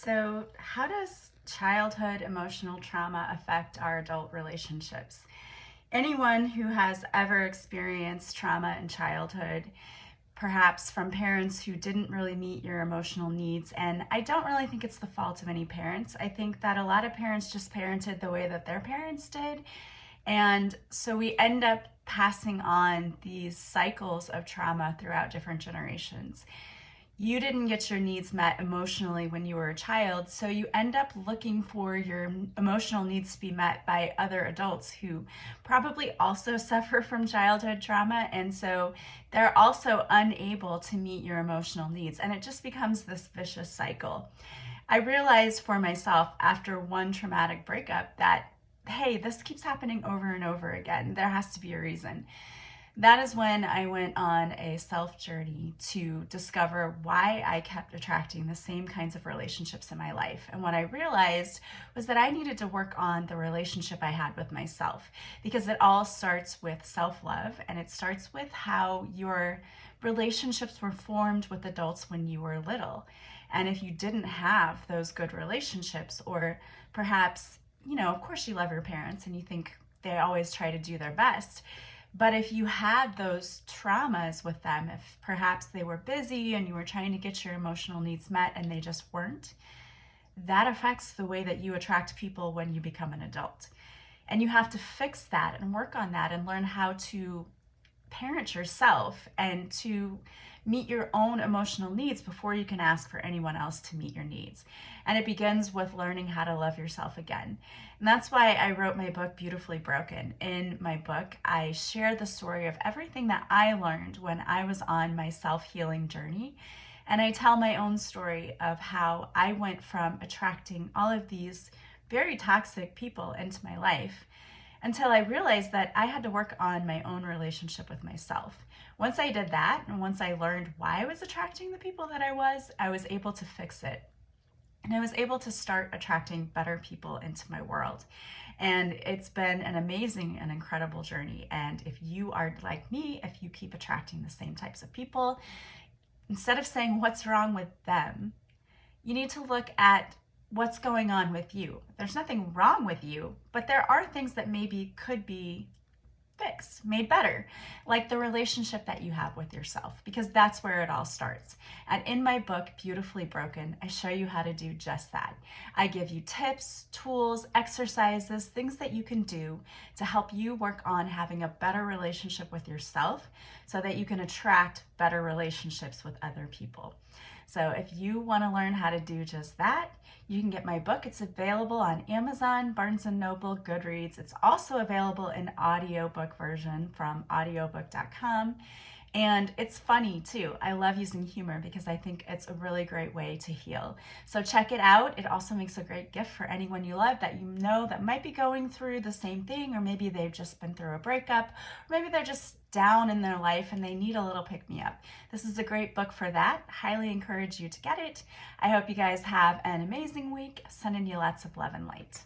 So, how does childhood emotional trauma affect our adult relationships? Anyone who has ever experienced trauma in childhood, perhaps from parents who didn't really meet your emotional needs, and I don't really think it's the fault of any parents. I think that a lot of parents just parented the way that their parents did. And so we end up passing on these cycles of trauma throughout different generations. You didn't get your needs met emotionally when you were a child, so you end up looking for your emotional needs to be met by other adults who probably also suffer from childhood trauma, and so they're also unable to meet your emotional needs, and it just becomes this vicious cycle. I realized for myself after one traumatic breakup that, hey, this keeps happening over and over again. There has to be a reason. That is when I went on a self journey to discover why I kept attracting the same kinds of relationships in my life. And what I realized was that I needed to work on the relationship I had with myself, because it all starts with self love, and it starts with how your relationships were formed with adults when you were little. And if you didn't have those good relationships, or perhaps, of course you love your parents and you think they always try to do their best. But if you had those traumas with them, if perhaps they were busy and you were trying to get your emotional needs met and they just weren't, that affects the way that you attract people when you become an adult. And you have to fix that and work on that and learn how to parent yourself and to meet your own emotional needs before you can ask for anyone else to meet your needs. And it begins with learning how to love yourself again. And that's why I wrote my book, Beautifully Broken. In my book, I share the story of everything that I learned when I was on my self-healing journey. And I tell my own story of how I went from attracting all of these very toxic people into my life until I realized that I had to work on my own relationship with myself. Once I did that, and once I learned why I was attracting the people that I was able to fix it. And I was able to start attracting better people into my world. And it's been an amazing and incredible journey. And if you are like me, if you keep attracting the same types of people, instead of saying what's wrong with them, you need to look at what's going on with you. There's nothing wrong with you, but there are things that maybe could be fixed, made better, like the relationship that you have with yourself, because that's where it all starts. And in my book, Beautifully Broken, I show you how to do just that. I give you tips, tools, exercises, things that you can do to help you work on having a better relationship with yourself so that you can attract better relationships with other people. So if you want to learn how to do just that, you can get my book. It's available on Amazon, Barnes & Noble, Goodreads. It's also available in audiobook version from audiobook.com. And it's funny too. I love using humor because I think it's a really great way to heal. So check it out. It also makes a great gift for anyone you love that you know that might be going through the same thing, or maybe they've just been through a breakup, or maybe they're just down in their life and they need a little pick-me-up. This is a great book for that. Highly encourage you to get it. I hope you guys have an amazing week. Sending you lots of love and light.